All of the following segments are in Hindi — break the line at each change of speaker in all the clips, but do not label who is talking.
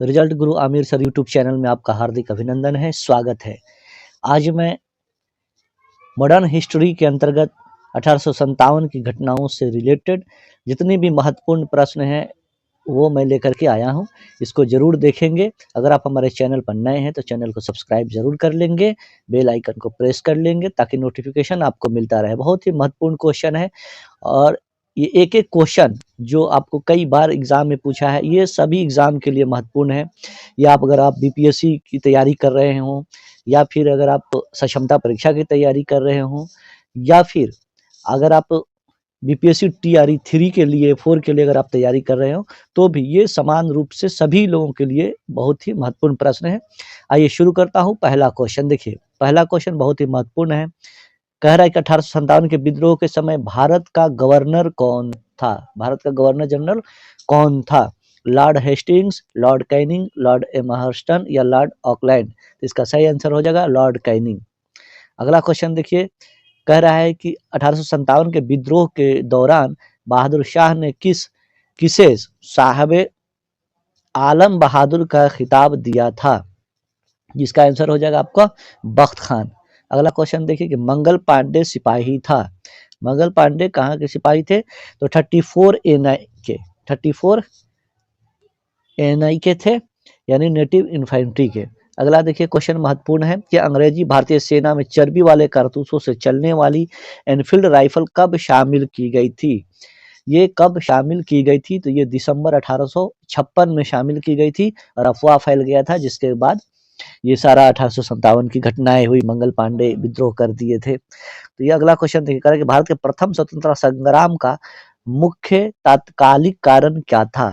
रिजल्ट गुरु आमिर सर यूट्यूब चैनल में आपका हार्दिक अभिनंदन है, स्वागत है। आज मैं मॉडर्न हिस्ट्री के अंतर्गत 1857 की घटनाओं से रिलेटेड जितने भी महत्वपूर्ण प्रश्न हैं वो मैं लेकर के आया हूं। इसको जरूर देखेंगे। अगर आप हमारे चैनल पर नए हैं तो चैनल को सब्सक्राइब जरूर कर लेंगे, बेल आइकन को प्रेस कर लेंगे ताकि नोटिफिकेशन आपको मिलता रहे। बहुत ही महत्वपूर्ण क्वेश्चन है और ये एक-एक क्वेश्चन जो आपको कई बार एग्जाम में पूछा है, ये सभी एग्जाम के लिए महत्वपूर्ण है। या अगर आप बीपीएससी की तैयारी कर रहे हो, या फिर अगर आप सक्षमता परीक्षा की तैयारी कर रहे हो, या फिर अगर आप बीपीएससी टीआरई 3 के लिए 4 के लिए अगर आप तैयारी कर रहे हो, तो भी ये समान रूप से सभी लोगों के लिए बहुत ही महत्वपूर्ण प्रश्न है। आइए शुरू करता हूँ। पहला क्वेश्चन देखिए, पहला क्वेश्चन बहुत ही महत्वपूर्ण है। कह रहा है कि 1857 के विद्रोह के समय भारत का गवर्नर कौन था? भारत का गवर्नर जनरल कौन था? Lord Hastings, Lord Canning, Lord Amherst या लॉर्ड ऑकलैंड? इसका सही आंसर हो जाएगा लॉर्ड कैनिंग। अगला क्वेश्चन देखिए, कह रहा है कि 1857 के विद्रोह के दौरान बहादुर शाह ने किसे साहब आलम बहादुर का खिताब दिया था? जिसका आंसर हो जाएगा आपका बख्त खान। अगला क्वेश्चन देखिए कि मंगल पांडे सिपाही था। मंगल पांडे कहाँ के सिपाही थे? तो 34 एनआई के, 34 एनआई के थे, यानी नेटिव इन्फेंट्री के। अगला देखिए क्वेश्चन महत्वपूर्ण है कि अंग्रेजी भारतीय सेना में चर्बी वाले कारतूसों से चलने वाली एनफील्ड राइफल कब शामिल की गई थी? ये कब शामिल की गई थी? तो ये दिसंबर 1856 में शामिल की गई थी और अफवाह फैल गया था, जिसके बाद ये सारा 1857 की घटनाएं हुई, मंगल पांडे विद्रोह कर दिए थे। तो ये अगला क्वेश्चन देखिए कि भारत के प्रथम स्वतंत्रता संग्राम का मुख्य तात्कालिक कारण क्या था?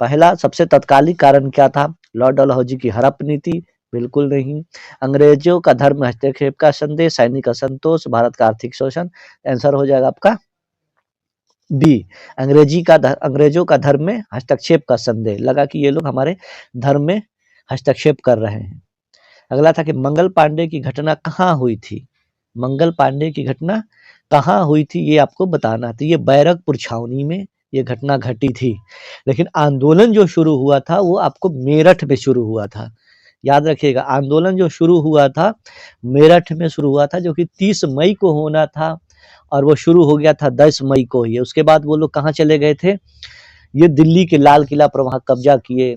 पहला सबसे तात्कालिक कारण क्या था? लॉर्ड डलहौजी की हड़प नीति? बिल्कुल नहीं। अंग्रेजों का धर्म हस्तक्षेप का संदेश, सैनिक असंतोष, भारत का आर्थिक शोषण? आंसर हो जाएगा आपका बी, अंग्रेजों का धर्म में हस्तक्षेप का संदेह। लगा कि ये लोग हमारे धर्म में हस्तक्षेप कर रहे हैं। अगला था कि मंगल पांडे की घटना कहाँ हुई थी? मंगल पांडे की घटना कहाँ हुई थी ये आपको बताना था। ये बैरकपुर छावनी में ये घटना घटी थी, लेकिन आंदोलन जो शुरू हुआ था वो आपको मेरठ में शुरू हुआ था। याद रखिएगा, आंदोलन जो शुरू हुआ था मेरठ में शुरू हुआ था, जो कि 30 मई को होना था और वो शुरू हो गया था 10 मई को ही। उसके बाद वो लोग कहाँ चले गए थे? ये दिल्ली के लाल किला पर वहां कब्जा किए,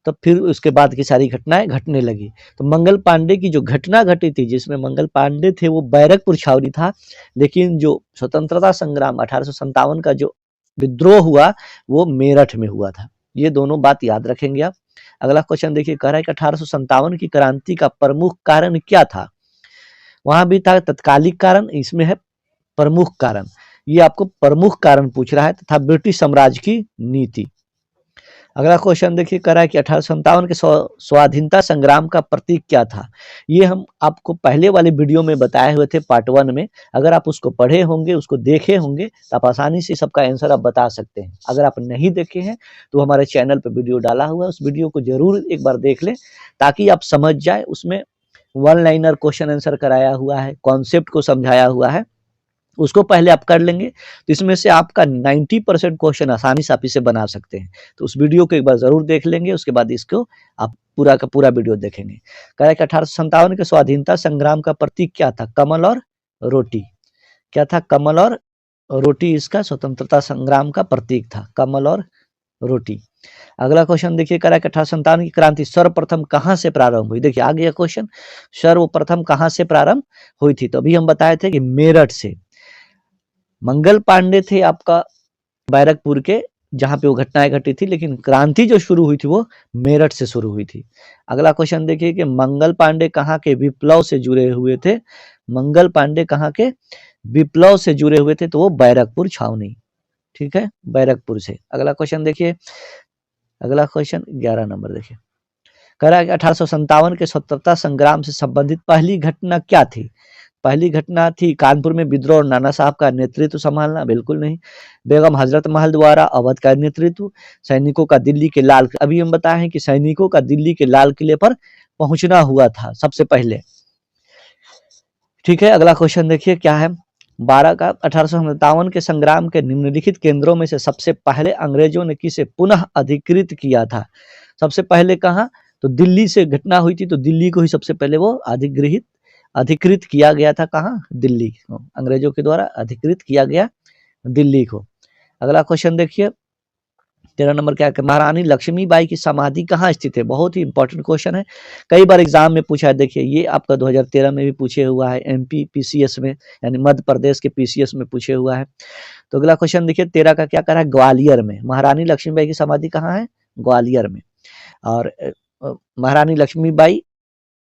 तब फिर उसके बाद की सारी घटनाएं घटने लगी। तो मंगल पांडे की जो घटना घटी थी, जिसमें मंगल पांडे थे, वो बैरकपुर छावनी था, लेकिन जो स्वतंत्रता संग्राम 1857 का जो विद्रोह हुआ वो मेरठ में हुआ था। ये दोनों बात याद रखेंगे आप। अगला क्वेश्चन देखिए, कह रहा है कि 1857 की क्रांति का प्रमुख कारण क्या था? वहां भी था तत्कालिक कारण, इसमें है प्रमुख कारण। ये आपको प्रमुख कारण पूछ रहा है, तथा ब्रिटिश साम्राज्य की नीति। अगला क्वेश्चन देखिए, कह रहा है कि 1857 के स्वाधीनता संग्राम का प्रतीक क्या था? ये हम आपको पहले वाले वीडियो में बताए हुए थे पार्ट 1 में। अगर आप उसको पढ़े होंगे, उसको देखे होंगे, तो आप आसानी से सबका आंसर आप बता सकते हैं। अगर आप नहीं देखे हैं तो हमारे चैनल पर वीडियो डाला हुआ है, उस वीडियो को जरूर एक बार देख लें ताकि आप समझ जाए। उसमें वन लाइनर क्वेश्चन आंसर कराया हुआ है, कॉन्सेप्ट को समझाया हुआ है, उसको पहले आप कर लेंगे तो इसमें से आपका 90% क्वेश्चन आसानी से आप इसे बना सकते हैं। तो उस वीडियो को एक बार जरूर देख लेंगे, उसके बाद इसको आप पूरा का पूरा वीडियो देखेंगे। कह रहा है कि 1857 के स्वाधीनता संग्राम का प्रतीक क्या था? कमल और रोटी। क्या था? कमल और रोटी इसका स्वतंत्रता संग्राम का प्रतीक था, कमल और रोटी। अगला क्वेश्चन देखिए, कह रहा है कि 1857 की क्रांति सर्वप्रथम कहां से प्रारंभ हुई? देखिए आ गया क्वेश्चन, सर्वप्रथम कहां से प्रारंभ हुई थी? तो अभी हम बताए थे कि मेरठ से। मंगल पांडे थे आपका बैरकपुर के, जहां पे वो घटनाएं घटी थी, लेकिन क्रांति जो शुरू हुई थी वो मेरठ से शुरू हुई थी। अगला क्वेश्चन देखिए कि मंगल पांडे कहाँ के विप्लव से जुड़े हुए थे? मंगल पांडे कहाँ के विप्लव से जुड़े हुए थे? तो वो बैरकपुर छावनी, ठीक है, बैरकपुर से। अगला क्वेश्चन देखिए, अगला क्वेश्चन 11 नंबर देखिए, कह रहा है कि 1857 के स्वतंत्रता संग्राम से संबंधित पहली घटना क्या थी? पहली घटना थी कानपुर में विद्रोह और नाना साहब का नेतृत्व संभालना? बिल्कुल नहीं। बेगम हजरत महल द्वारा अवध का नेतृत्व, सैनिकों का दिल्ली के लाल, अभी हम बताए हैं कि सैनिकों का दिल्ली के लाल किले पर पहुंचना हुआ था सबसे पहले, ठीक है। अगला क्वेश्चन देखिए क्या है, 12 का 1857 के संग्राम के निम्नलिखित केंद्रों में से सबसे पहले अंग्रेजों ने किसे पुनः अधिकृत किया था? सबसे पहले कहाँ, तो दिल्ली से घटना हुई थी, तो दिल्ली को ही सबसे पहले वो अधिकृत किया गया था। कहाँ, दिल्ली को अंग्रेजों के द्वारा अधिकृत किया गया दिल्ली को। अगला क्वेश्चन देखिए 13 नंबर क्या है, महारानी लक्ष्मीबाई की समाधि कहाँ स्थित है। बहुत ही इंपॉर्टेंट क्वेश्चन है, कई बार एग्जाम में पूछा है। देखिए ये आपका 2013 में भी पूछे हुआ है, एमपी पीसीएस में, यानी मध्य प्रदेश के पीसीएस में पूछे हुआ है। तो अगला क्वेश्चन देखिए 13 का क्या कर रहा है, ग्वालियर में महारानी लक्ष्मीबाई की समाधि कहाँ है, ग्वालियर में। और महारानी लक्ष्मीबाई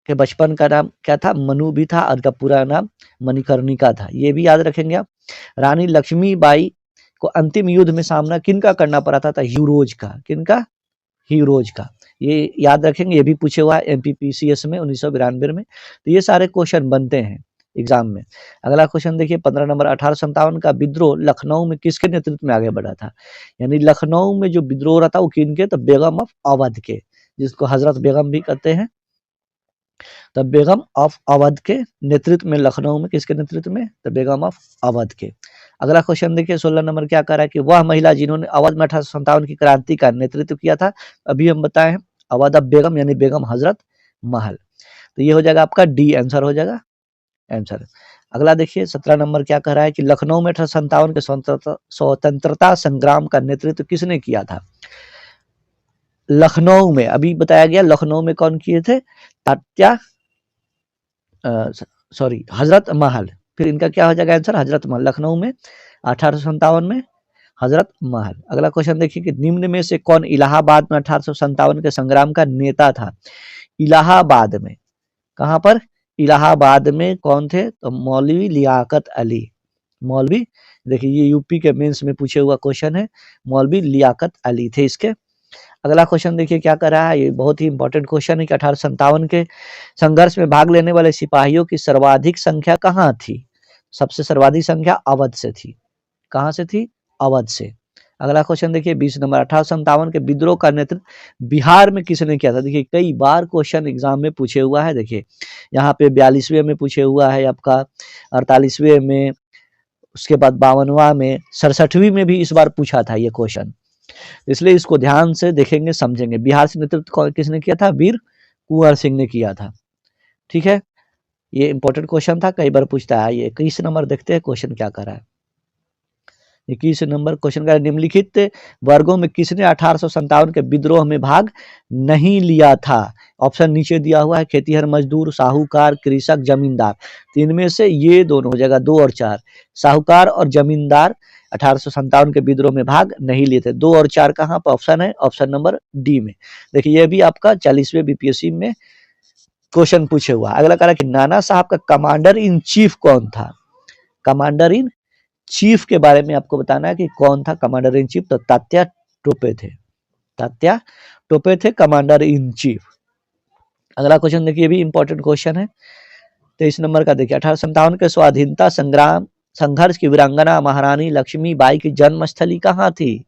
के बचपन का नाम क्या था, मनु भी था, और उनका पूरा नाम मणिकर्णिका था, ये भी याद रखेंगे आप। रानी लक्ष्मीबाई को अंतिम युद्ध में सामना किनका करना पड़ा था, हीरोज का। किनका, हीरोज का, ये याद रखेंगे, ये भी पूछे हुआ है एमपीपीसीएस में 1992 में। तो ये सारे क्वेश्चन बनते हैं एग्जाम में। अगला क्वेश्चन देखिए 15 नंबर, 1857 का विद्रोह लखनऊ में किसके नेतृत्व में आगे बढ़ा था। यानी लखनऊ में जो विद्रोह रहा था वो किनके, तो बेगम ऑफ अवध के, जिसको हजरत बेगम भी कहते हैं। तो बेगम ऑफ अवध के नेतृत्व में, लखनऊ में किसके नेतृत्व में, तो बेगम ऑफ अवध के। अगला क्वेश्चन देखिए 16 नंबर क्या कर रहा है कि वह महिला जिन्होंने अवध में 1857 की क्रांति का नेतृत्व किया था, अभी हम बताए हैं, अवध ऑफ बेगम यानी बेगम हजरत महल। तो ये हो जाएगा आपका डी आंसर हो जाएगा आंसर। अगला देखिए 17 नंबर क्या कह रहा है कि लखनऊ में 1857 के स्वतंत्रता संग्राम का नेतृत्व किसने किया था। लखनऊ में अभी बताया गया, लखनऊ में कौन किए थे, तात्या हजरत महल। फिर इनका क्या हो जाएगा आंसर, हजरत महल। लखनऊ में 1857 में हजरत महल। अगला क्वेश्चन देखिए कि निम्न में से कौन इलाहाबाद में 1857 के संग्राम का नेता था। इलाहाबाद में, कहां पर, इलाहाबाद में कौन थे, तो मौलवी लियाकत अली। मौलवी, देखिए ये यूपी के मेंस में पूछे हुआ क्वेश्चन है, मौलवी लियाकत अली थे इसके। अगला क्वेश्चन देखिए क्या कर रहा है, ये बहुत ही इंपॉर्टेंट क्वेश्चन है कि 1857 के संघर्ष में भाग लेने वाले सिपाहियों की सर्वाधिक संख्या कहाँ थी। सबसे सर्वाधिक संख्या अवध से थी। कहाँ से थी, अवध से। अगला क्वेश्चन देखिए 20 नंबर, 1857 के विद्रोह का नेतृत्व बिहार में किसने किया था। देखिए कई बार क्वेश्चन एग्जाम में पूछे हुआ है। देखिए यहाँ पे 42वें में पूछे हुआ है आपका, 48वें में, उसके बाद 52वां में, 67वीं में भी इस बार पूछा था ये क्वेश्चन, इसलिए इसको ध्यान से देखेंगे समझेंगे। बिहार से नेतृत्व किसने किया था, वीर कुंवर सिंह ने किया था। ठीक है, ये इंपॉर्टेंट क्वेश्चन था, कई बार पूछता है। ये 21 नंबर देखते हैं क्वेश्चन क्या कर रहा है। 21 नंबर क्वेश्चन का, निम्नलिखित वर्गों में किसने 1857 के विद्रोह में भाग नहीं लिया था। ऑप्शन नीचे दिया हुआ है, खेतीहर मजदूर, साहूकार, कृषक, जमींदार। तो इनमें से ये दोनों हो जाएगा 2 और 4। साहूकार और जमींदार 1857 के विद्रोह में भाग नहीं लिए थे। 2 और 4 कहाँ पर ऑप्शन है, ऑप्शन नंबर डी में। देखिए ये भी आपका 40वें बीपीएससी में क्वेश्चन पूछे हुआ। अगला कह रहा है कि नाना साहब का कमांडर इन चीफ कौन था। कमांडर इन चीफ के बारे में आपको बताना है कि कौन था कमांडर इन चीफ, तो तात्या टोपे थे। तात्या टोपे थे कमांडर इन चीफ। अगला क्वेश्चन देखिए, भी इंपॉर्टेंट क्वेश्चन है 23 नंबर का। देखिए 1857 के स्वाधीनता संघर्ष की वीरांगना महारानी लक्ष्मीबाई की जन्मस्थली कहाँ थी।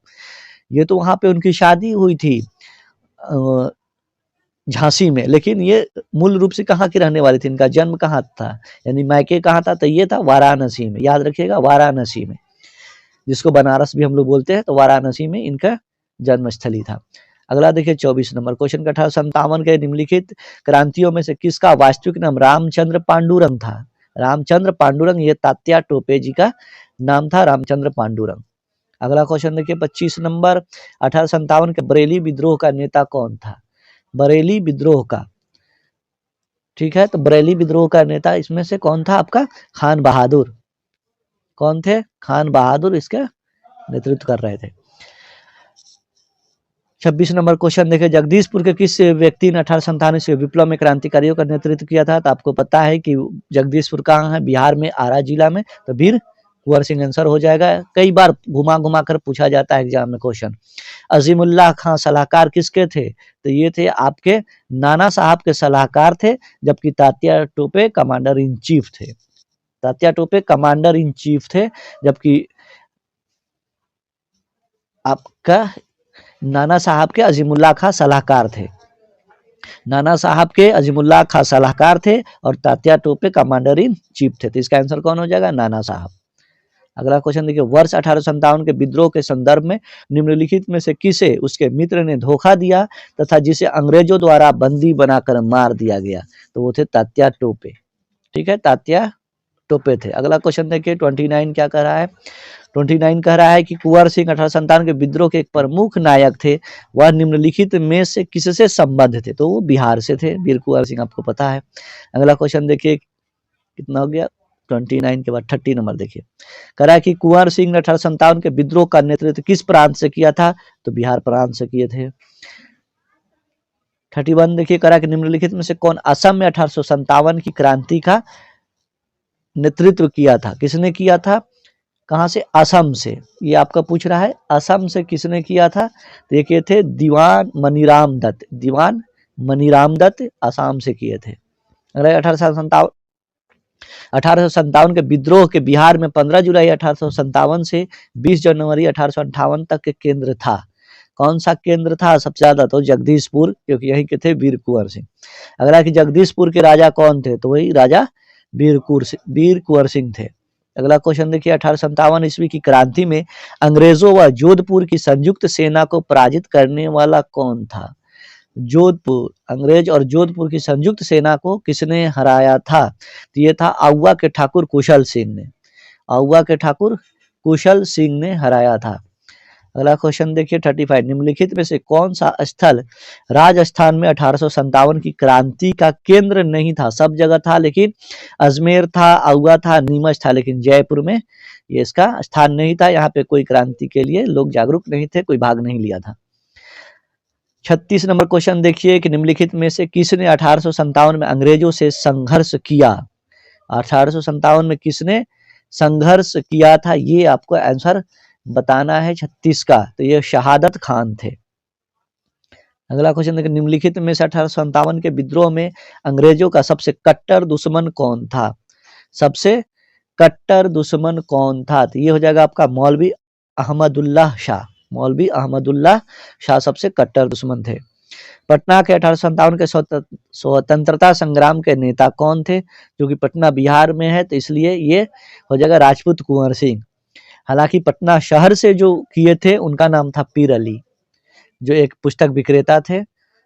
ये तो वहां पे उनकी शादी हुई थी झांसी में, लेकिन ये मूल रूप से कहाँ की रहने वाली थी, इनका जन्म कहाँ था, यानी मायके कहाँ था, तो ये था वाराणसी में। याद रखिएगा वाराणसी में, जिसको बनारस भी हम लोग बोलते हैं, तो वाराणसी में इनका जन्मस्थली था। अगला देखिए 24 नंबर क्वेश्चन का, 1857 के निम्नलिखित क्रांतियों में से किसका वास्तविक नाम रामचंद्र पांडुरंग था। रामचंद्र पांडुरंग, ये तात्या टोपे जी का नाम था, रामचंद्र पांडुरंग। अगला क्वेश्चन देखिए 25 नंबर, 1857 के बरेली विद्रोह का नेता कौन था। बरेली विद्रोह का, ठीक है, तो बरेली विद्रोह का नेता इसमें से कौन था आपका, खान बहादुर। कौन थे, खान बहादुर इसका नेतृत्व कर रहे थे। 26 नंबर क्वेश्चन देखे, जगदीशपुर के किस व्यक्ति ने 1857 से विप्लव में क्रांतिकारियों का नेतृत्व किया था। तो आपको पता है कि जगदीशपुर कहाँ है, बिहार में, आरा जिला में, तो वीर कुंवर सिंह आंसर हो जाएगा। कई बार घुमा घुमा कर पूछा जाता है एग्जाम में क्वेश्चन। अजीमुल्लाह खां सलाहकार किसके थे, तो ये थे आपके नाना साहब के सलाहकार थे, जबकि Tatya Tope commander in chief थे। Tatya Tope commander in chief थे, जबकि आपका नाना साहब के अजीमुल्लाह खां सलाहकार थे। नाना साहब के अजीमुल्लाह खां सलाहकार थे और Tatya Tope commander in chief थे। तो इसका आंसर कौन हो जाएगा, नाना साहब। अगला क्वेश्चन देखिए, वर्ष 1857 के विद्रोह के संदर्भ में निम्नलिखित में से किसे उसके मित्र ने धोखा दिया तथा जिसे अंग्रेजों द्वारा बंदी बनाकर मार दिया गया? तो वो थे तात्या टोपे। ठीक है, तात्या टोपे थे। अगला क्वेश्चन देखिए 29 क्या कह रहा है? 29 कह रहा है कि कुंवर सिंह 1857 के विद्रोह के एक प्रमुख नायक थे, वह निम्नलिखित में से किससे संबद्ध थे? तो वो बिहार से थे, वीर कुंवर सिंह, आपको पता है। अगला क्वेश्चन देखिए कितना हो गया, 29 के बाद 30 नंबर देखिए, कह रहा है कि कुंवर सिंह ने 1857 के विद्रोह का नेतृत्व किस प्रांत से किया था? तो बिहार प्रांत से किए थे। 31 देखिए, कह रहा है कि निम्नलिखित में से कौन असम में 1857 की क्रांति का नेतृत्व किया था? किसने किया था? कहां से? असम से। ये आपका पूछ रहा है असम से किसने किया था? देखिए थे दीवान मनीराम दत्त। दीवान मनीराम दत्त असम से किए थे। 1857 के विद्रोह के बिहार में 15 जुलाई 1857 से 20 जनवरी 1858 तक के केंद्र था। कौन सा केंद्र था? सबसे ज्यादा तो जगदीशपुर, क्योंकि यहीं के थे वीर कुंवर सिंह। अगला कि जगदीशपुर के राजा कौन थे? तो वही राजा वीर कुंवर सिंह थे। अगला क्वेश्चन देखिए, 1857 ईस्वी की क्रांति में अंग्रेजों व जोधपुर की संयुक्त सेना को पराजित करने वाला कौन था? जोधपुर, अंग्रेज और जोधपुर की संयुक्त सेना को किसने हराया था? तो ये था आउवा के ठाकुर कुशल सिंह ने। आउवा के ठाकुर कुशल सिंह ने हराया था। अगला क्वेश्चन देखिए 35, निम्नलिखित में से कौन सा स्थल राजस्थान में 1857 की क्रांति का केंद्र नहीं था? सब जगह था, लेकिन अजमेर था, आउवा था, नीमच था, लेकिन जयपुर में ये इसका स्थान नहीं था। यहाँ पे कोई क्रांति के लिए लोग जागरूक नहीं थे, कोई भाग नहीं लिया था। 36 नंबर क्वेश्चन देखिए कि निम्नलिखित में से किसने 1857 में अंग्रेजों से संघर्ष किया? 1857 में किसने संघर्ष किया था? ये आपको आंसर बताना है 36 का। तो ये शहादत खान थे। अगला क्वेश्चन देखिए, निम्नलिखित में से 1857 के विद्रोह में अंग्रेजों का सबसे कट्टर दुश्मन कौन था? सबसे कट्टर दुश्मन कौन था? तो ये हो जाएगा आपका मौलवी अहमदुल्लाह शाह। मौलवी अहमदुल्लाह शाह सबसे कट्टर दुश्मन थे। पटना के 1857 के स्वतंत्रता संग्राम के नेता कौन थे? जो कि पटना बिहार में है, तो इसलिए ये हो जाएगा राजपूत कुंवर सिंह। हालांकि पटना शहर से जो किए थे उनका नाम था पीर अली, जो एक पुस्तक विक्रेता थे।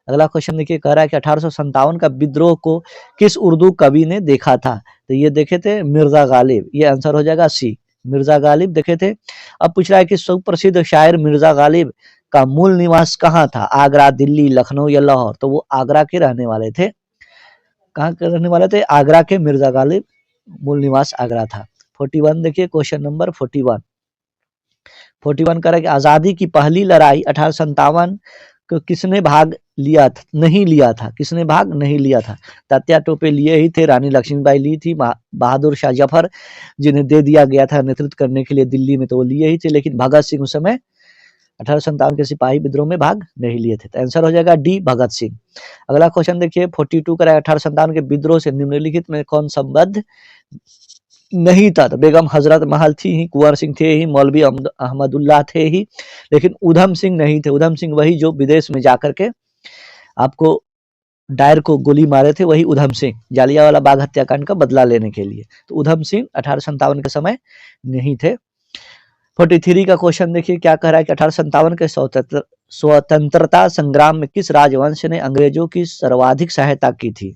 अगला क्वेश्चन देखिए, कह रहा है कि 1857 का विद्रोह को किस उर्दू कवि ने देखा था? तो ये देखे थे मिर्जा गालिब। ये आंसर हो जाएगा सी, मिर्जा गालिब देखे थे। अब पूछ रहा है कि सुप्रसिद्ध शायर मिर्जा गालिब का मूल निवास कहाँ था? आगरा, दिल्ली, लखनऊ या लाहौर? तो वो आगरा के रहने वाले थे। कहाँ के रहने वाले थे? आगरा के मिर्जा गालिब, मूल निवास आगरा था। 41 देखिए, क्वेश्चन नंबर 41 कह रहा है कि आजादी की पहली लड़ाई 1857 को किसने भाग लिया था? नहीं लिया था। किसने भाग नहीं लिया था? तात्या टोपे लिए ही थे, रानी लक्ष्मीबाई ली थी, बहादुर शाह जफर जिन्हें दे दिया गया था नेतृत्व करने के लिए दिल्ली में, तो वो लिए ही थे, लेकिन भगत सिंह उस समय 1857 के सिपाही विद्रोह में भाग नहीं लिए थे। तो आंसर हो जाएगा डी, भगत सिंह। अगला क्वेश्चन देखिए 42 कह रहा है 1857 के विद्रोह से निम्नलिखित में कौन संबद्ध नहीं था? तो बेगम हजरत महल थी ही, कुंवर सिंह थे ही, मौलवी अहमदुल्लाह थे ही, लेकिन उधम सिंह नहीं थे। उधम सिंह वही जो विदेश में जाकर के आपको डायर को गोली मारे थे, वही उधम सिंह, जालियांवाला बाग हत्याकांड का बदला लेने के लिए। तो उधम सिंह 1857 के समय नहीं थे। 43 का क्वेश्चन देखिए क्या कह रहा है कि 1857 के स्वतंत्रता संग्राम में किस राजवंश ने अंग्रेजों की सर्वाधिक सहायता की थी?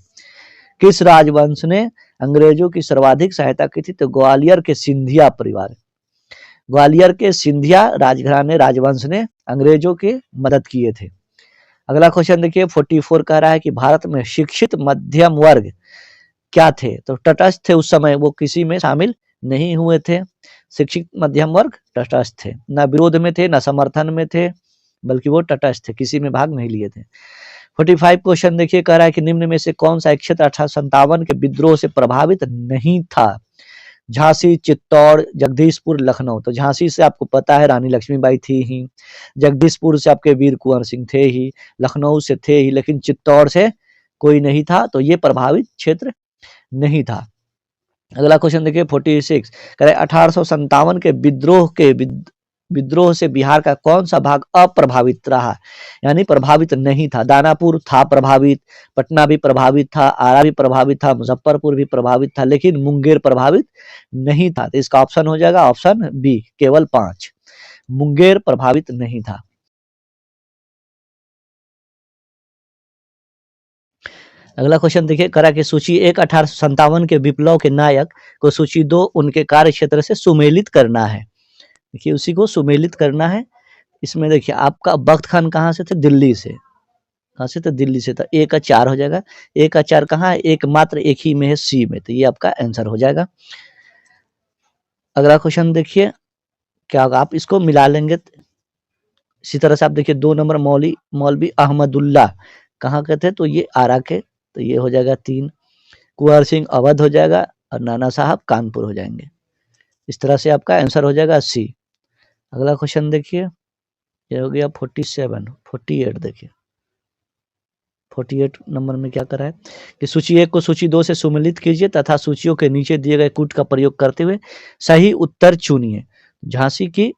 किस राजवंश ने अंग्रेजों की सर्वाधिक सहायता की थी? तो ग्वालियर के सिंधिया परिवार, ग्वालियर के सिंधिया राजघराने राजवंश ने अंग्रेजों की मदद किए थे। अगला क्वेश्चन देखिए 44 कह रहा है कि भारत में शिक्षित मध्यम वर्ग क्या थे? तो तटस्थ थे उस समय, वो किसी में शामिल नहीं हुए थे। शिक्षित मध्यम वर्ग तटस्थ थे, न विरोध में थे, न समर्थन में थे, बल्कि वो तटस्थ थे, किसी में भाग नहीं लिए थे। 45 क्वेश्चन देखिए कह रहा है कि निम्न में से कौन सा क्षेत्र 1857 के विद्रोह से प्रभावित नहीं था? झांसी, चित्तौड़, जगदीशपुर, लखनऊ। तो झांसी से आपको पता है रानी लक्ष्मीबाई थी ही, जगदीशपुर से आपके वीर कुंवर सिंह थे ही, लखनऊ से थे ही, लेकिन चित्तौड़ से कोई नहीं था, तो ये प्रभावित क्षेत्र नहीं था। अगला क्वेश्चन देखिए 46 कह रहे 1857 के विद्रोह के विद्रोह से बिहार का कौन सा भाग अप्रभावित रहा, यानी प्रभावित नहीं था। दानापुर था प्रभावित, पटना भी प्रभावित था, आरा भी प्रभावित था, मुजफ्फरपुर भी प्रभावित था, लेकिन मुंगेर प्रभावित नहीं था। तो इसका ऑप्शन हो जाएगा ऑप्शन बी, केवल 5, मुंगेर प्रभावित नहीं था। अगला क्वेश्चन देखिए, करा की सूची 1 1857 के विप्लव के नायक को सूची 2 उनके कार्य क्षेत्र से सुमेलित करना है। देखिए उसी को सुमेलित करना है। इसमें देखिए आपका बख्त खान कहाँ से थे, दिल्ली से। कहाँ से थे, दिल्ली से। तो ए का 4 हो जाएगा। ए का 4 कहाँ है, एक मात्र एक ही में है, सी में। तो ये आपका आंसर हो जाएगा। अगला क्वेश्चन देखिए क्या होगा, आप इसको मिला लेंगे। इसी तरह से आप देखिए 2 नंबर मौलवी अहमदुल्ला कहाँ के थे, तो ये आरा के। तो ये हो जाएगा 3। कुंवर सिंह अवध हो जाएगा और नाना साहब कानपुर हो जाएंगे। इस तरह से आपका आंसर हो जाएगा सी। अगला क्वेश्चन देखिए, ये हो गया 48 देखिए 48 नंबर में क्या करा है कि सूची 1 को सूची 2 से सुमेलित कीजिए तथा सूचियों के नीचे दिए गए कूट का प्रयोग करते हुए सही उत्तर चुनिए। झांसी की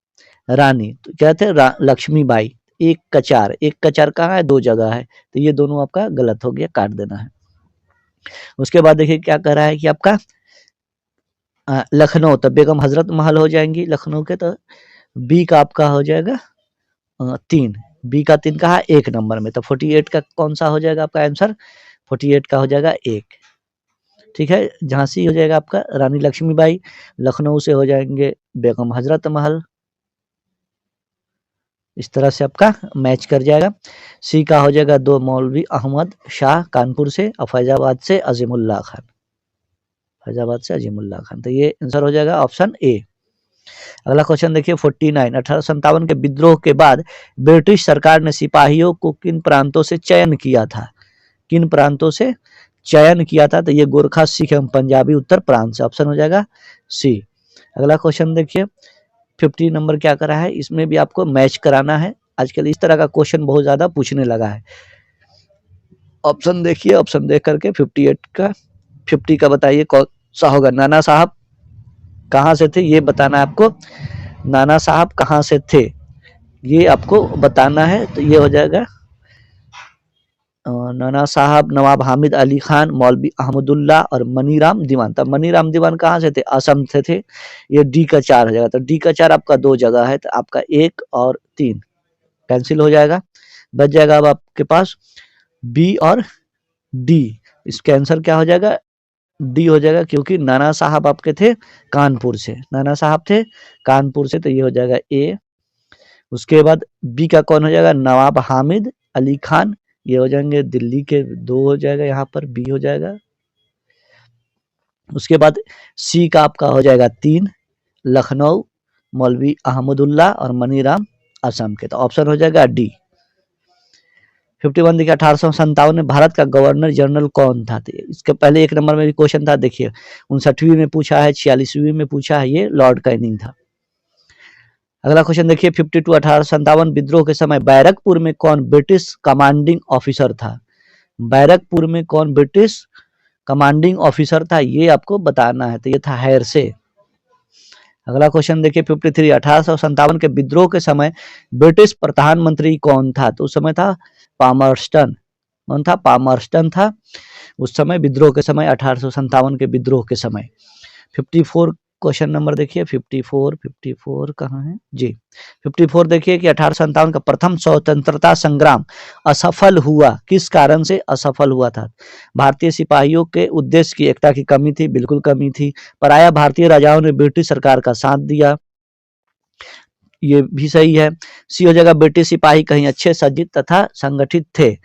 रानी तो क्या थे, लक्ष्मीबाई। 1 का 4, 1 का 4 कहाँ है, 2 जगह है। तो ये दोनों आपका गलत हो गया, काट देना है। उसके बाद देखिए क्या कह रहा है कि आपका लखनऊ, तो बेगम हजरत महल हो जाएंगी लखनऊ के। तो बी का आपका हो जाएगा 3, बी का 3 कहा 1 नंबर में। तो 48 का कौन सा हो जाएगा आपका आंसर, 48 का हो जाएगा 1। ठीक है, झांसी हो जाएगा आपका रानी लक्ष्मीबाई, लखनऊ से हो जाएंगे बेगम हजरत महल। इस तरह से आपका मैच कर जाएगा। सी का हो जाएगा 2 मौलवी अहमद शाह कानपुर से और फैजाबाद से अजीमुल्ला खान, फैजाबाद से अजीमुल्ला खान। तो ये आंसर हो जाएगा ऑप्शन ए। अगला क्वेश्चन देखिए 49, 1857 के विद्रोह के बाद ब्रिटिश सरकार ने सिपाहियों को किन प्रांतों से चयन किया था, किन प्रांतों से चयन किया था। तो ये गोरखा, सिख एवं पंजाबी उत्तर प्रांत से। ऑप्शन हो जाएगा सी। अगला क्वेश्चन देखिए 50 नंबर क्या करा है, इसमें भी आपको मैच कराना है। आजकल इस तरह का क्वेश्चन बहुत ज्यादा पूछने लगा है। ऑप्शन देखिए, ऑप्शन देख करके 58 का 50 का बताइए कौन सा होगा। नाना साहब कहाँ से थे ये बताना है आपको, नाना साहब कहाँ से थे ये आपको बताना है। तो ये हो जाएगा नाना साहब नवाब हामिद अली खान, मौलवी अहमदुल्ला और मनीराम दीवान। तब मनीराम दीवान कहाँ से थे, असम से थे। ये डी का 4 हो जाएगा। तो डी का 4 आपका 2 जगह है, तो आपका 1 और 3 कैंसिल हो जाएगा। बच जाएगा अब आपके पास बी और डी। इसका आंसर क्या हो जाएगा, डी हो जाएगा, क्योंकि नाना साहब आपके थे कानपुर से, नाना साहब थे कानपुर से। तो ये हो जाएगा ए। उसके बाद बी का कौन हो जाएगा, नवाब हामिद अली खान, ये हो जाएंगे दिल्ली के। 2 हो जाएगा, यहाँ पर बी हो जाएगा। उसके बाद सी का आपका हो जाएगा 3, लखनऊ, मौलवी अहमदुल्ला और मनीराम असम के। तो ऑप्शन हो जाएगा डी। 51 देखिए 1857 में भारत का गवर्नर जनरल कौन था। तो इसके पहले 1 नंबर में भी क्वेश्चन था, देखिए 59वीं में पूछा है, 46वीं में पूछा है, ये लॉर्ड कैनिंग था। अगला क्वेश्चन देखिए 52 1857 विद्रोह के समय बैरकपुर में कौन ब्रिटिश कमांडिंग ऑफिसर था। बैरकपुर में कौन ब्रिटिश कमांडिंग ऑफिसर था, ये आपको बताना है। तो ये था हैरसे। अगला क्वेश्चन देखिए 53 1857 के विद्रोह के समय ब्रिटिश प्रधानमंत्री कौन था। तो उस समय था पामर्स्टन। कौन था, पामर्स्टन था उस समय विद्रोह के समय, 1857 के विद्रोह के समय। 54 क्वेश्चन नंबर देखिए 54 कहाँ है जी। 54 देखिए कि 1857 का प्रथम स्वतंत्रता संग्राम असफल हुआ, किस कारण से असफल हुआ था। भारतीय सिपाहियों के उद्देश्य की एकता की कमी थी, बिल्कुल कमी थी। पराया भारतीय राजाओं ने ब्रिटिश सरकार का साथ दिया, ये भी सही है। सी हो जाएगा ब्रिटिश सिपाही कहीं अच्छे सज्जित तथा संगठित थे,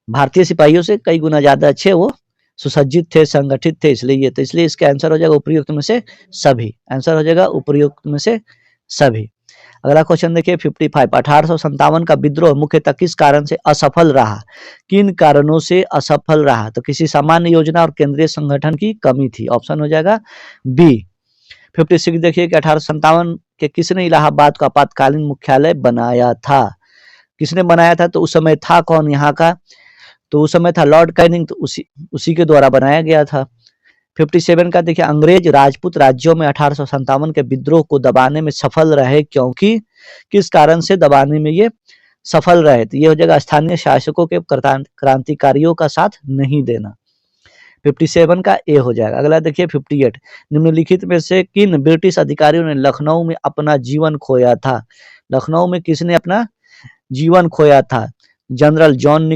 भारतीय सिपाहियों से कई गुना ज्यादा अच्छे वो सुसज्जित थे, संगठित थे, इसलिए ये। तो इसलिए इसका आंसर हो जाएगा उपयुक्त में से सभी। आंसर हो जाएगा उपयुक्त में से सभी। अगला क्वेश्चन देखिए 55 1857 का विद्रोह मुख्यतः किस कारण से असफल रहा, किन कारणों से असफल रहा। तो किसी सामान्य योजना और केंद्रीय संगठन की कमी थी। ऑप्शन हो जाएगा बी। 56 देखिए कि 1857 के किसने इलाहाबाद का आपातकालीन मुख्यालय बनाया था, किसने बनाया था। तो उस समय था कौन यहाँ का, तो उस समय था लॉर्ड कैनिंग। तो उसी के द्वारा बनाया गया था। 57 का देखिए, अंग्रेज राजपूत राज्यों में 1857 के विद्रोह को दबाने में सफल रहे, क्योंकि किस कारण से दबाने में ये सफल रहे? तो ये हो जाएगा स्थानीय शासकों के क्रांतिकारियों का साथ नहीं देना। 57 का ए हो जाएगा। अगला देखिए 58, निम्नलिखित में से किन ब्रिटिश अधिकारियों ने लखनऊ में अपना जीवन खोया था? लखनऊ में किसने अपना जीवन खोया था? जनरल जॉन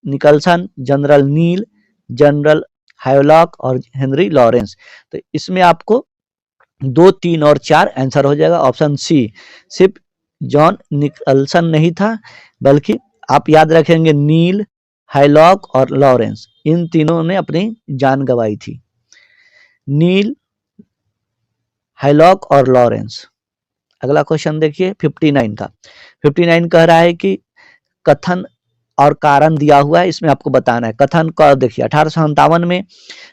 निकलसन, जनरल नील, जनरल हैवलॉक और हेनरी लॉरेंस। तो इसमें आपको 2, 3 और 4 आंसर हो जाएगा। ऑप्शन सी, सिर्फ जॉन निकलसन नहीं था, बल्कि आप याद रखेंगे नील, हैवलॉक और लॉरेंस, इन तीनों ने अपनी जान गंवाई थी। नील, हैवलॉक और लॉरेंस। अगला क्वेश्चन देखिए 59 का। 59 कह रहा है कि कथन और कारण दिया हुआ है, इसमें आपको बताना है। कथन का देखिए, 1857 में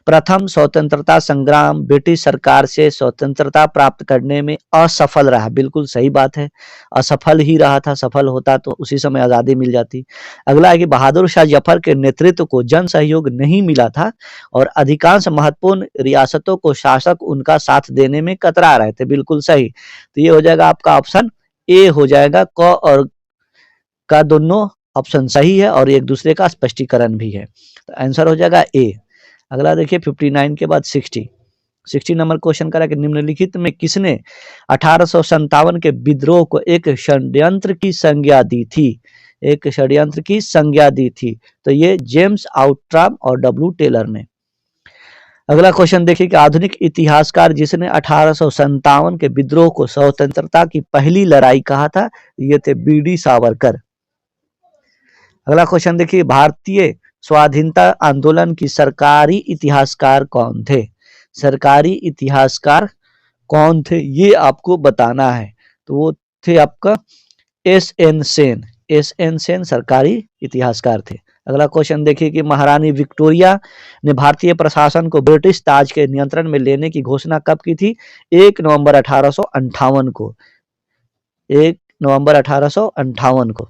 प्रथम स्वतंत्रता संग्राम ब्रिटिश सरकार से स्वतंत्रता प्राप्त करने में असफल रहा। बिल्कुल सही बात है, असफल ही रहा था, सफल होता तो उसी समय आज़ादी मिल जाती। अगला है कि बहादुर शाह जफर के नेतृत्व को जन सहयोग नहीं मिला था और अधिकांश महत्वपूर्ण रियासतों को शासक उनका साथ देने में कतरा रहे थे। बिल्कुल सही। तो ये हो जाएगा आपका ऑप्शन ए हो जाएगा। क और का दोनों ऑप्शन सही है और एक दूसरे का स्पष्टीकरण भी है, तो आंसर हो जाएगा ए। अगला देखिए 59 के बाद 60 नंबर क्वेश्चन करा कि निम्नलिखित में किसने 1857 के विद्रोह को एक षड्यंत्र की संज्ञा दी थी? एक षड्यंत्र की संज्ञा दी थी, तो ये जेम्स आउट्राम और डब्ल्यू टेलर ने। अगला क्वेश्चन देखिए कि आधुनिक इतिहासकार जिसने 1857 के विद्रोह को स्वतंत्रता की पहली लड़ाई कहा था, ये थे बी.डी. सावरकर। अगला क्वेश्चन देखिए, भारतीय स्वाधीनता आंदोलन की सरकारी इतिहासकार कौन थे? सरकारी इतिहासकार कौन थे ये आपको बताना है। तो वो थे आपका एस.एन. सेन। एस.एन. सेन सरकारी इतिहासकार थे। अगला क्वेश्चन देखिए कि महारानी विक्टोरिया ने भारतीय प्रशासन को ब्रिटिश ताज के नियंत्रण में लेने की घोषणा कब की थी? 1 नवंबर 1858 को। 1 नवंबर 1858 को,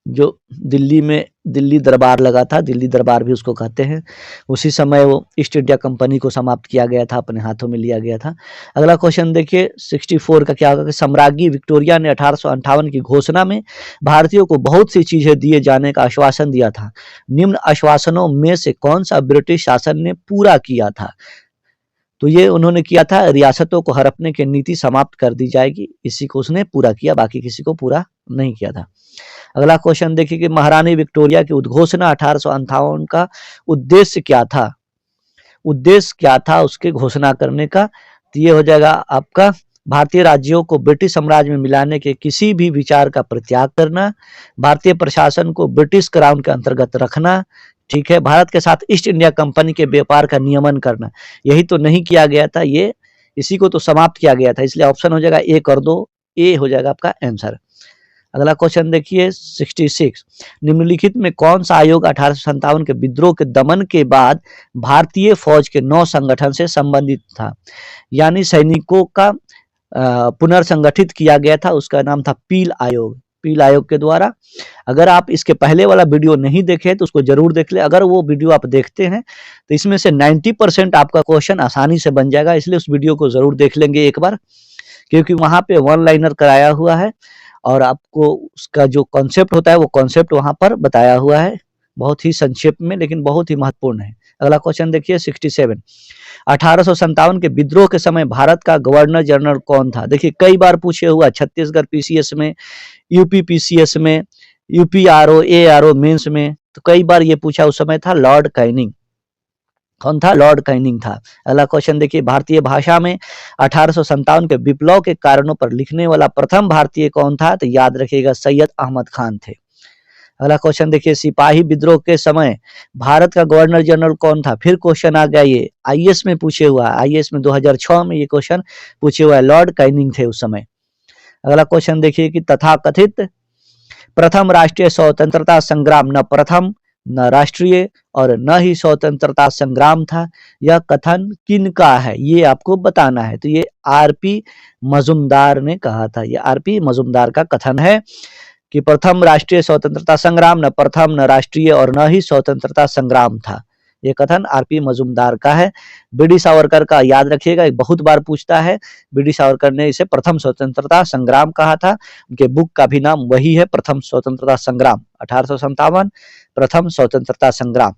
जो दिल्ली दरबार लगा था, दिल्ली दरबार भी उसको कहते हैं, उसी समय वो ईस्ट इंडिया कंपनी को समाप्त किया गया था, अपने हाथों में लिया गया था। अगला क्वेश्चन देखिए 64 का क्या होगा कि सम्राज्ञी विक्टोरिया ने 1858 की घोषणा में भारतीयों को बहुत सी चीजें दिए जाने का आश्वासन दिया था। निम्न आश्वासनों में से कौन सा ब्रिटिश शासन ने पूरा किया था? तो ये उन्होंने किया था, रियासतों को हड़पने की नीति समाप्त कर दी जाएगी, इसी को उसने पूरा किया, बाकी किसी को पूरा नहीं किया था। अगला क्वेश्चन देखिए कि महारानी विक्टोरिया की उद्घोषणा 1858 का उद्देश्य क्या था? उद्देश्य क्या था उसके घोषणा करने का? तो ये हो जाएगा आपका भारतीय राज्यों को ब्रिटिश साम्राज्य में मिलाने के किसी भी विचार का परित्याग करना, भारतीय प्रशासन को ब्रिटिश क्राउन के अंतर्गत रखना, ठीक है, भारत के साथ ईस्ट इंडिया कंपनी के व्यापार का नियमन करना। यही तो नहीं किया गया था, ये इसी को तो समाप्त किया गया था, इसलिए ऑप्शन हो जाएगा ए कर दो, ए हो जाएगा आपका आंसर। अगला क्वेश्चन देखिए 66, निम्नलिखित में कौन सा आयोग 1857 के विद्रोह के दमन के बाद भारतीय फौज के 9 संगठन से संबंधित था? यानी सैनिकों का पुनर्संगठित किया गया था, उसका नाम था पील आयोग। पील आयोग के द्वारा, अगर आप इसके पहले वाला वीडियो नहीं देखे तो उसको जरूर देख ले। अगर वो वीडियो आप देखते हैं तो इसमें से 90% आपका क्वेश्चन आसानी से बन जाएगा, इसलिए उस वीडियो को जरूर देख लेंगे एक बार, क्योंकि वहां पे वन लाइनर कराया हुआ है और आपको उसका जो कॉन्सेप्ट होता है वो कॉन्सेप्ट वहां पर बताया हुआ है, बहुत ही संक्षेप में, लेकिन बहुत ही महत्वपूर्ण है। अगला क्वेश्चन देखिए 67, 1857 के विद्रोह के समय भारत का गवर्नर जनरल कौन था? देखिए कई बार पूछे हुआ, छत्तीसगढ़ पीसीएस में, यूपी पीसीएस में, यूपी आरओ, एआरओ मेंस में, तो कई बार ये पूछा। उस समय था लॉर्ड कैनिंग। कौन था? लॉर्ड कैनिंग था। अगला क्वेश्चन देखिए, भारतीय भाषा में 1857 के विप्लव के कारणों पर लिखने वाला प्रथम भारतीय कौन था? तो याद रखिएगा सैयद अहमद खान थे। अगला क्वेश्चन देखिए, सिपाही विद्रोह के समय भारत का गवर्नर जनरल कौन था? फिर क्वेश्चन आ गया, ये आईएएस में पूछे हुआ है, आईएएस में 2006 में ये क्वेश्चन पूछे हुआ है, लॉर्ड कैनिंग थे उस समय। अगला क्वेश्चन देखिए कि तथाकथित प्रथम राष्ट्रीय स्वतंत्रता संग्राम न प्रथम, न राष्ट्रीय और न ही स्वतंत्रता संग्राम था, यह कथन किन का है? ये आपको बताना है। तो ये आरपी मजूमदार ने कहा था, ये आरपी मजूमदार का कथन है कि प्रथम राष्ट्रीय स्वतंत्रता संग्राम न प्रथम, न राष्ट्रीय और न ही स्वतंत्रता संग्राम था। ये कथन आरपी मजूमदार का है। बीडी सावरकर का याद रखिएगा, एक बहुत बार पूछता है। बीडी सावरकर ने इसे प्रथम स्वतंत्रता संग्राम कहा था। उनके बुक का भी नाम वही है, प्रथम स्वतंत्रता संग्राम, 1857 प्रथम स्वतंत्रता संग्राम।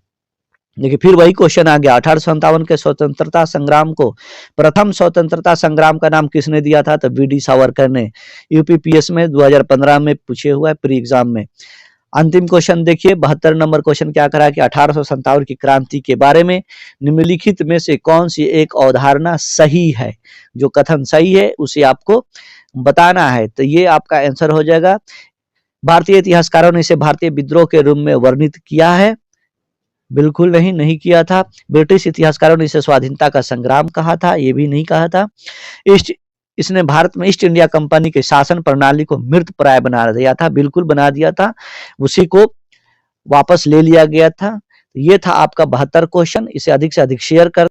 देखिए फिर वही क्वेश्चन आ गया, 1857 के स्वतंत्रता संग्राम को प्रथम स्वतंत्रता संग्राम का नाम किसने दिया था? तो बीडी सावरकर ने। यूपीपीएस में 2015 में पूछे हुआ है प्री एग्जाम में। अंतिम क्वेश्चन देखिए 72 नंबर क्वेश्चन क्या करा कि 1857 की क्रांति के बारे में निम्नलिखित में से कौन सी एक अवधारणा सही है? जो कथन सही है उसे आपको बताना है। तो ये आपका आंसर हो जाएगा। भारतीय इतिहासकारों ने इसे भारतीय विद्रोह के रूप में वर्णित किया है? बिल्कुल नहीं किया था। ब्रिटिश इतिहासकारों ने इसे स्वाधीनता का संग्राम कहा था? ये भी नहीं कहा था। इसने भारत में ईस्ट इंडिया कंपनी के शासन प्रणाली को मृत प्राय बना दिया था? बिल्कुल बना दिया था, उसी को वापस ले लिया गया था। ये था आपका 72 क्वेश्चन। इसे अधिक से अधिक शेयर कर